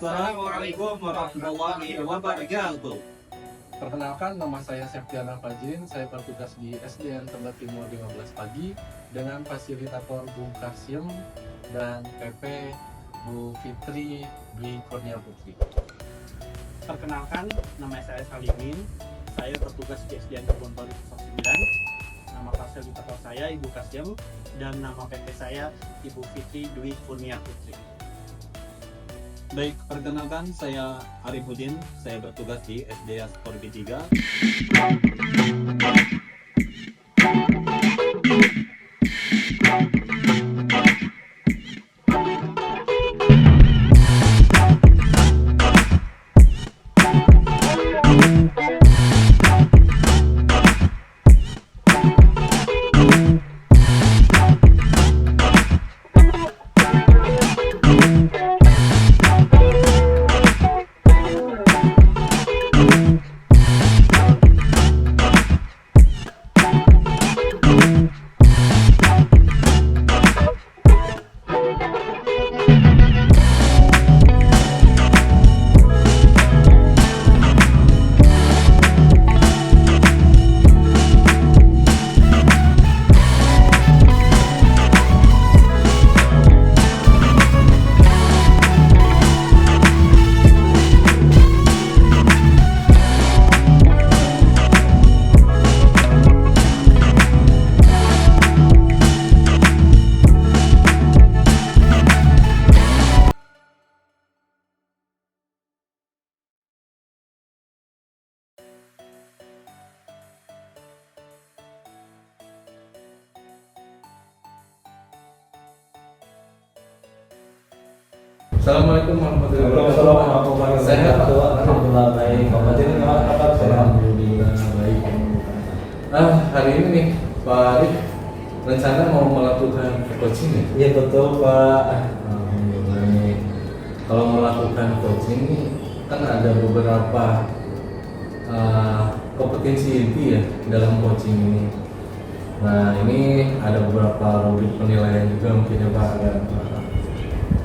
Assalamualaikum warahmatullahi wabarakatuh. Perkenalkan, nama saya Septiana Fajrin. Saya bertugas di SDN Tebet Timur 15 pagi dengan fasilitator Bu Kasim dan PP Bu Fitri Dwi Kurnia Putri. Perkenalkan, nama saya Salimin. Saya bertugas di SDN Kebun Baru 09. Nama fasilitator saya Ibu Kasim dan nama PP saya Ibu Fitri Dwi Kurnia Putri. Baik, perkenalkan saya Arifudin. Saya bertugas di SD Askorbi 3. Assalamualaikum warahmatullahi wabarakatuh. Sehat Pak? Alhamdulillah baik. Bapak jadi gimana kabar? Alhamdulillah baik. Hari ini nih Pak Arif rencana mau melakukan coaching nih? Iya betul Pak. Alhamdulillah nih. Kalau melakukan coaching nih kan ada beberapa kompetensi inti ya dalam coaching ini. Nah ini ada beberapa rubrik penilaian juga mungkin ya Pak.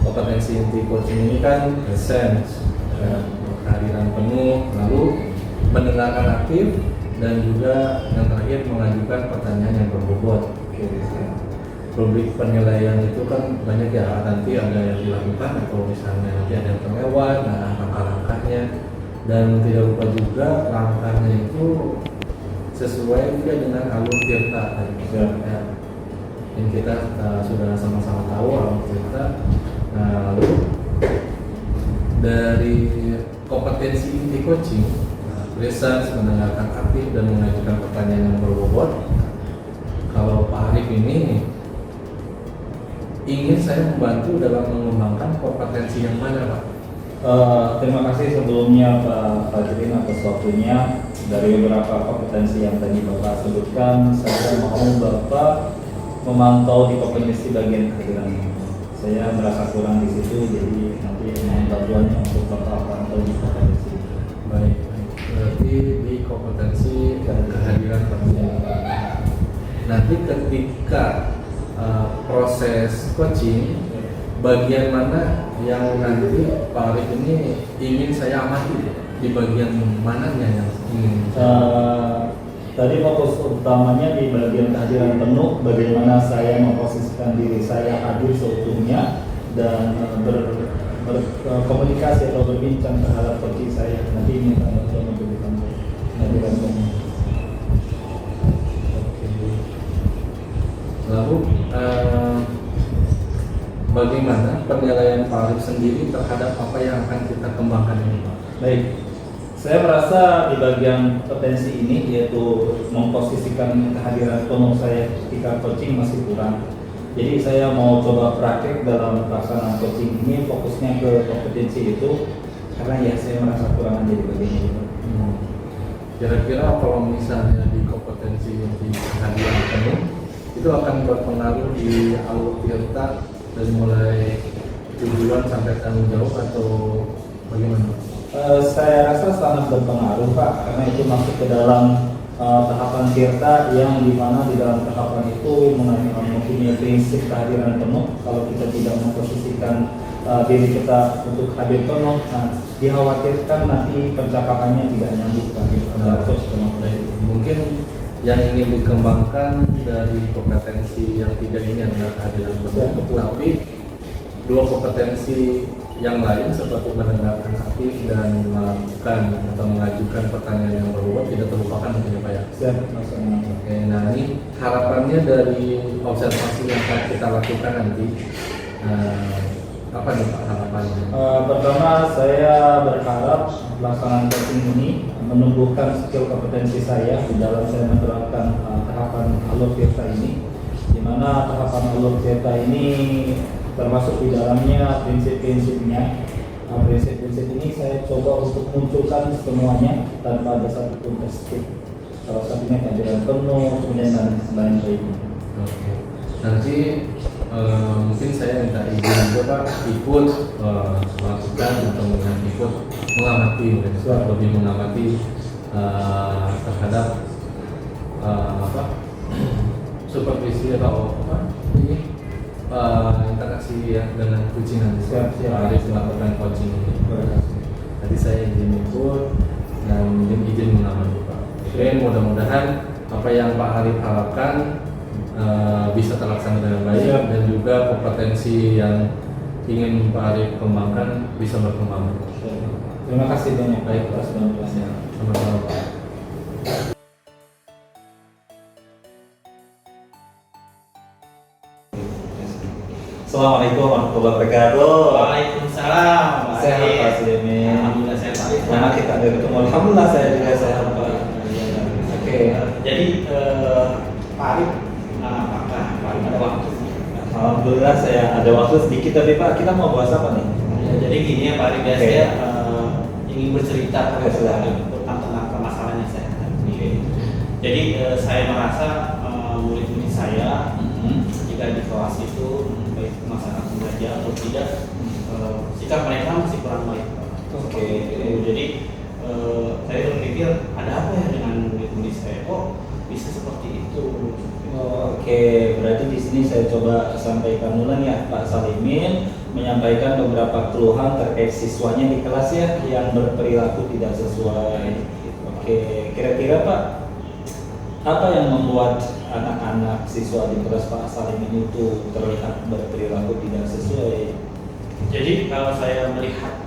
Kompetensi inti coaching ini kan essence, kehadiran penuh, lalu mendengarkan aktif, dan juga yang terakhir mengajukan pertanyaan yang berbobot. Rubrik penilaian itu kan banyak ya, nanti ada yang dilakukan atau misalnya nanti ada yang terlewat, nah langkah-langkahnya, dan tidak lupa juga langkahnya itu sesuai juga dengan alur tirta yang kita sudah sama-sama tahu alur tirta. Nah, lalu dari kompetensi inti coaching, research, mendengarkan aktif, dan mengajukan pertanyaan yang berbobot. Kalau Pak Arif ini ingin saya membantu dalam mengembangkan kompetensi yang mana Pak? Terima kasih sebelumnya Pak Fajrin atas waktunya. Dari beberapa kompetensi yang tadi Bapak sebutkan, saya mau Bapak memantau di kompetensi bagian kehadiran. Saya merasa kurang di situ, jadi nanti mohon bantuannya untuk Bapak pantau di kompetensi. Baik. Berarti di kompetensi dan kehadiran penunjang. Nanti ketika proses coaching, bagian mana yang nanti Pak Arif ini ingin saya amati? Di bagian mananya yang ingin? Tadi fokus utamanya di bagian kehadiran penuh, bagaimana saya memposisikan diri saya hadir seutuhnya dan berkomunikasi atau berbincang terhadap coaching saya. Nanti ini akan bantuan untuk kehadiran penuh. Oke. Lalu bagaimana penilaian Pak Arif sendiri terhadap apa yang akan kita kembangkan ini Pak? Baik. Saya merasa di bagian potensi ini, yaitu memposisikan kehadiran penuh saya ketika coaching masih kurang. Jadi saya mau coba praktek dalam pelaksanaan coaching ini, fokusnya ke kompetensi itu, karena ya saya merasa kurang aja di bagian itu. Kira-kira kalau misalnya di kompetensi di kehadiran penuh, itu akan berpengaruh di alur tirta dari mulai tujuan sampai tanggung jawab atau bagaimana? Saya rasa sangat berpengaruh Pak, karena itu masuk ke dalam tahapan tirta yang dimana di dalam tahapan itu mempunyai prinsip kehadiran penuh. Kalau kita tidak memposisikan diri kita untuk hadir penuh. Nah, dikhawatirkan nanti percakapannya tidak nyambung lagi. Mungkin yang ingin dikembangkan dari kompetensi yang tiga ini adalah kehadiran penuh, tapi dua kompetensi yang lain seperti mendengarkan aktif dan melakukan atau mengajukan pertanyaan yang berbobot tidak terlupakan mungkin ya Pak ya. Siap, maksudnya. Oke, nah ini harapannya dari observasi yang akan kita lakukan nanti apa nih Pak harapannya? Pertama, saya berharap pelaksanaan coaching ini menumbuhkan skill kompetensi saya di dalam saya menerapkan tahapan alur Tirta ini, di mana tahapan alur Tirta ini termasuk di dalamnya prinsip-prinsipnya. Prinsip-prinsip ini saya coba untuk munculkan semuanya tanpa ada satupun terskip. Salah satunya kehadiran penuh, kemudian dan lain-lainnya. Oke. Nanti mungkin saya minta izin juga Pak ikut melakukan atau ikut mengamati, lebih mengamati terhadap supervisi atau ini interaksi ya dengan kucing nanti. Siap. Harus melakukan coaching ini. Tadi saya izin ikut dan izin mengamati Pak. Oke, mudah-mudahan apa yang Pak Arif harapkan bisa terlaksana dengan baik dan juga kompetensi yang ingin Pak Arif kembangkan bisa berkembang. Terima kasih banyak Baik, atas bantuannya. Sama-sama Pak. Assalamualaikum warahmatullahi wabarakatuh. Waalaikumsalam. Sehat Pak Sulemin. Alhamdulillah sehat Pak. Nama kita ada ketemu. Alhamdulillah saya juga sehat Pak. Oke. Jadi Pak Arif, apakah Pak Arif ada waktu? Alhamdulillah saya ada waktu sedikit tapi Pak kita mau bahas apa nih? Ya, jadi gini ya Pak Arif, biasanya ingin bercerita Oke, silakan. tentang permasalahan yang saya hadapi. Jadi saya merasa murid-murid saya jika di kelas itu baik melaksanakan belajar atau tidak, sikap mereka masih kurang baik. Oke. Jadi saya berpikir ada apa ya dengan murid-murid saya kok bisa seperti itu. Oke, berarti di sini saya coba sampaikan ulang ya Pak Salimin menyampaikan beberapa keluhan terkait siswanya di kelas ya yang berperilaku tidak sesuai. Oke, kira-kira Pak apa yang membuat anak-anak siswa di kelas Pak Salimin itu terlihat berperilaku tidak sesuai? Jadi kalau saya melihat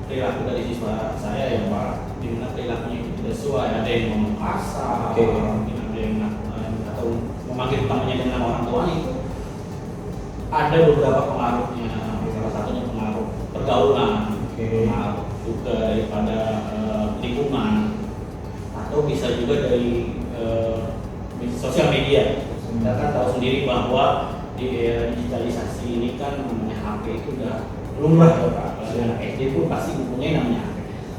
perilaku dari siswa saya ya Pak, di mana perilakunya itu tidak sesuai, ada yang ngomong kasar, Oke. mungkin ada yang atau memanggil tamunya dengan orang tuanya itu ada beberapa pengaruhnya. Salah satunya pengaruh pergaulan, Oke. pengaruh juga daripada lingkungan, atau bisa juga dari sosial media. Kita kan tahu sendiri bahwa di era digitalisasi ini kan namanya HP itu udah lumrah ya Pak. Apalagi anak SD pun pasti mempunyai namanya HP.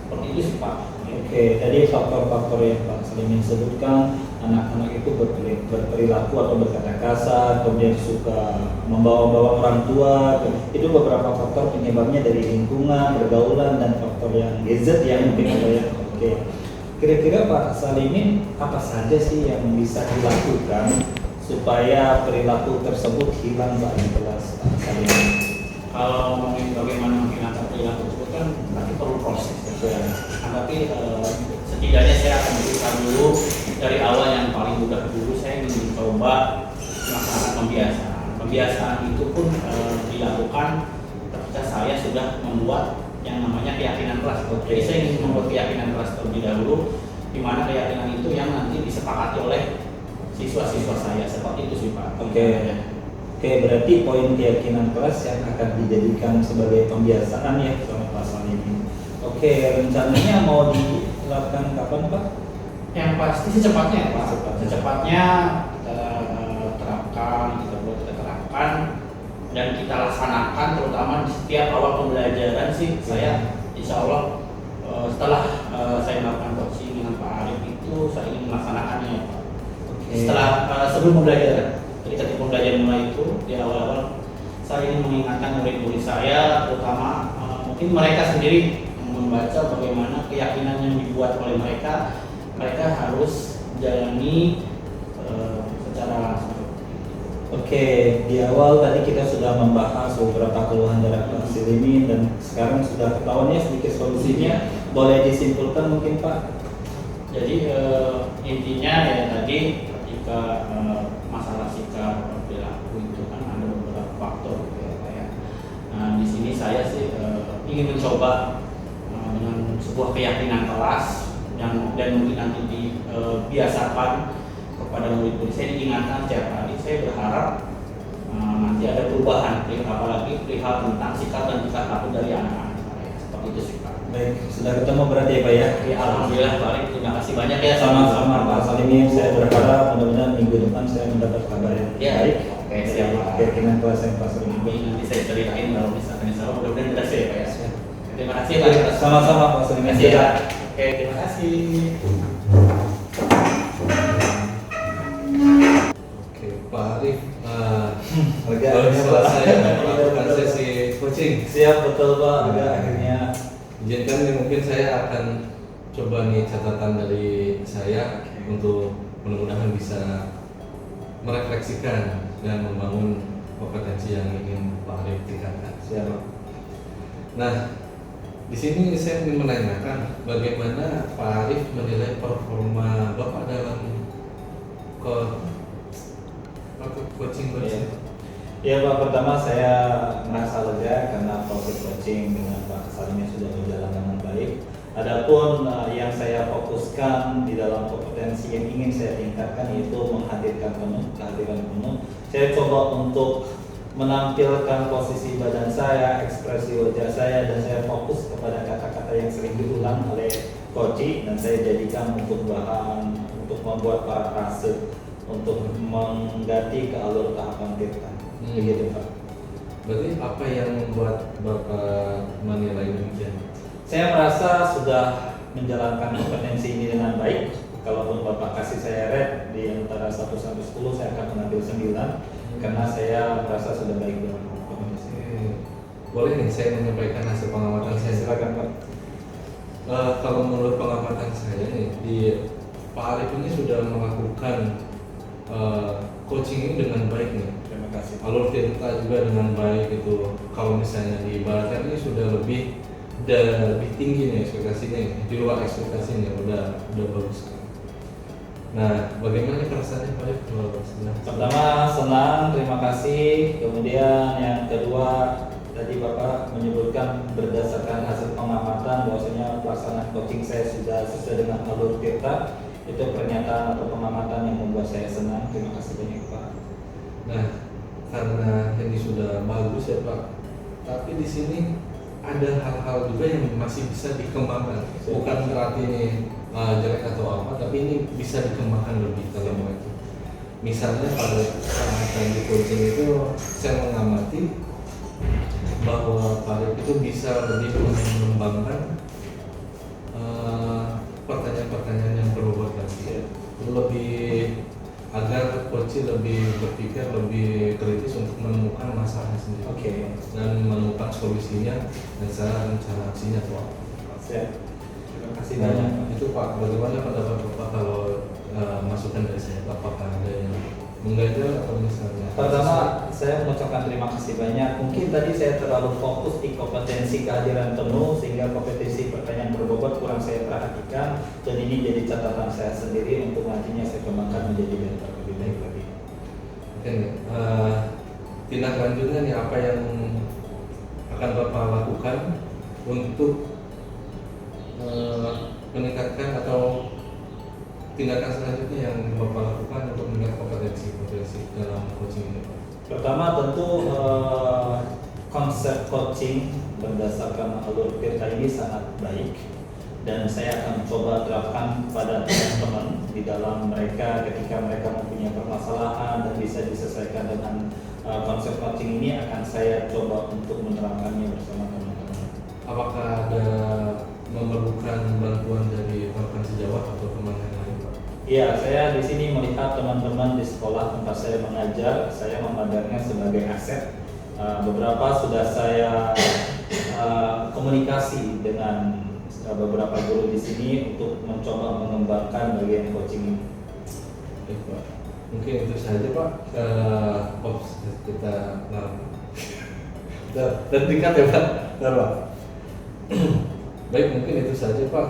Seperti itu sih Pak. Oke, tadi faktor-faktor yang Pak Salimin sebutkan, anak-anak itu berperilaku atau berkata kasar, kemudian suka membawa-bawa orang tua, itu beberapa faktor penyebabnya dari lingkungan, pergaulan, dan faktor yang gadget yang mungkin ada ya. Oke, kira-kira Pak Salimin apa saja sih yang bisa dilakukan supaya perilaku tersebut hilang Pak di kelas Pak Salimin? Kalau ngomongin bagaimana menghilangkan perilaku tersebut kan berarti perlu proses ya. Tapi setidaknya saya akan berusaha dulu dari awal yang paling mudah dulu. Saya ingin mencoba melaksanakan pembiasaan. Pembiasaan itu pun dilakukan ketika saya sudah membuat yang namanya keyakinan kelas. Jadi saya ingin membuat keyakinan kelas terlebih dahulu, di mana keyakinan itu yang nanti disepakati oleh siswa-siswa saya. Seperti itu sih Pak. Oke, berarti poin keyakinan kelas yang akan dijadikan sebagai pembiasaan ya sama pasal ini. Oke, rencananya mau dilakukan kapan Pak? Yang pasti secepatnya ya Pak. Secepatnya. Secepatnya kita terapkan, kita terapkan dan kita laksanakan, terutama di setiap awal pembelajaran sih. Saya insya Allah setelah saya melakukan coaching dengan Pak Arif itu saya ingin melaksanakannya ya Pak. Setelah sebelum pembelajaran, jadi ketika pembelajaran mulai itu di awal-awal saya ingin mengingatkan murid-murid saya, terutama mungkin mereka sendiri membaca bagaimana keyakinan yang dibuat oleh mereka harus jalani secara langsung. Oke, di awal tadi kita sudah membahas beberapa keluhan dari Pak Silimin dan sekarang sudah ketahuannya sedikit solusinya. Boleh disimpulkan mungkin Pak? Jadi intinya ya tadi ketika masalah sikap perilaku itu kan ada beberapa faktor gitu ya Pak ya. Nah di sini saya sih ingin mencoba dengan sebuah keyakinan kelas dan mungkin nanti dibiasakan kepada murid-murid saya, diingatkan setiap hari. Saya berharap nanti ada perubahan, apalagi perihal tentang sikap dan tingkah laku dari anak-anak saya. Seperti itu sih Pak. Baik, sudah ketemu berarti ya Pak ya? Ya, alhamdulillah Pak Arif, terima kasih banyak ya. Sama-sama Pak Salimin, saya berharap mudah-mudahan minggu depan saya mendapat kabar yang Ya, baik. oke, siap Pak. Keyakinan kelas yang Pak Salimin. Nanti saya ceritain kalau misalkan insya Allah mudah-mudahan berhasil ya Pak ya. Terima kasih Pak. Sama-sama Pak Terima Salimin. kasih ya. Oke, terima kasih. Oke, Pak Arif, Lega baru akhirnya, Pak. selesai melakukan sesi coaching. Siap, betul Pak. Lega akhirnya. Izinkan nih, mungkin saya akan coba nih catatan dari saya untuk mudah-mudahan bisa merefleksikan dan membangun kompetensi yang ingin Pak Arif tingkatkan. Siap. Nah, di sini saya ingin menanyakan bagaimana Pak Arif menilai performa Bapak dalam coaching. Ya Pak, pertama saya merasa lega karena proses coaching dengan Pak Salimin sudah berjalan dengan baik. Adapun yang saya fokuskan di dalam kompetensi yang ingin saya tingkatkan yaitu menghadirkan kehadiran penuh. Saya coba untuk menampilkan posisi badan saya, ekspresi wajah saya, dan saya fokus kepada kata-kata yang sering diulang oleh coach dan saya jadikan untuk bahan untuk membuat parafrase untuk mengganti ke alur tahapan tirta. Begitu Pak. Berarti apa yang membuat Bapak menilai demikian? Saya merasa sudah menjalankan kompetensi ini dengan baik. Kalaupun Bapak kasih saya rate di antara 1 sampai 10, saya akan mengambil 9 karena saya merasa sudah baik dalam kompetensi. Boleh nih saya menyampaikan hasil pengamatan saya. Silakan Pak. Kalau menurut pengamatan saya nih, di Pak Arif ini sudah melakukan coaching ini dengan baik nih. Terima kasih. Alur tirta juga dengan baik itu. Kalau misalnya diibaratkan ini sudah lebih tinggi nih ekspektasinya, di luar ekspektasinya udah bagus. Nah, bagaimana perasaannya Pak Arif? Pertama senang, terima kasih. Kemudian yang kedua tadi Bapak menyebutkan berdasarkan hasil pengamatan bahwasanya pelaksanaan coaching saya sudah sesuai dengan alur tirta. Itu pernyataan atau pengamatan yang membuat saya senang. Terima kasih banyak Pak. Nah, karena ini sudah bagus ya Pak, tapi di sini ada hal-hal juga yang masih bisa dikembangkan. Bukan berarti ini jelek atau apa, tapi ini bisa dikembangkan lebih kalau mau itu. Misalnya pada saat di coaching itu saya mengamati bahwa Pak Arif itu bisa lebih mengembangkan pertanyaan-pertanyaan yang berbobot lagi, lebih agar coach lebih berpikir lebih kritis untuk menemukan masalahnya sendiri. Oke. Dan menemukan solusinya dan cara aksinya Pak. Siap. Terima kasih Nah, banyak. itu Pak, bagaimana pendapat Bapak kalau masukan dari saya? Apakah ada yang mengganjal atau misalnya? Pertama, saya mengucapkan terima kasih banyak. Mungkin tadi saya terlalu fokus di kompetensi kehadiran penuh sehingga kompetensi pertanyaan berbobot kurang saya perhatikan dan ini jadi catatan saya sendiri untuk nantinya saya kembangkan menjadi lebih baik lagi. Oke, tindak lanjutnya nih apa yang akan Bapak lakukan untuk meningkatkan atau tindakan selanjutnya yang Bapak lakukan untuk meningkatkan kompetensi dalam coaching ini? Pertama tentu konsep coaching berdasarkan alur tirta ini sangat baik dan saya akan coba terapkan pada teman-teman di dalam mereka ketika mereka mempunyai permasalahan dan bisa diselesaikan dengan konsep coaching ini akan saya coba untuk menerapkannya bersama teman-teman. Apakah ada memerlukan bantuan dari rekan sejawat atau teman yang lain Pak? Iya, saya di sini melihat teman-teman di sekolah tempat saya mengajar, saya memandangnya sebagai aset. Beberapa sudah saya komunikasi dengan beberapa guru di sini untuk mencoba mengembangkan bagian coaching ini. Baik Pak. Mungkin itu saja Pak. Kita dan tingkat ya Pak. Bentar, Pak. Baik, mungkin itu saja Pak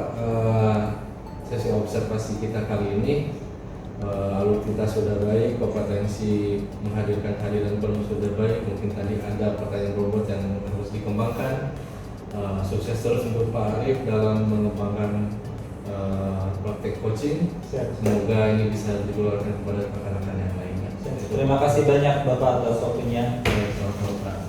sesi observasi kita kali ini. Lalu kita sudah baik, kompetensi menghadirkan hadiran penuh sudah baik. Mungkin tadi ada pertanyaan robot yang harus dikembangkan. Sukses terus untuk Pak Arif dalam mengembangkan praktek coaching. Semoga ini bisa dikeluarkan kepada rekan-rekan yang lainnya. Terima kasih banyak Bapak atas waktunya. Baik, selamat malam, Pak.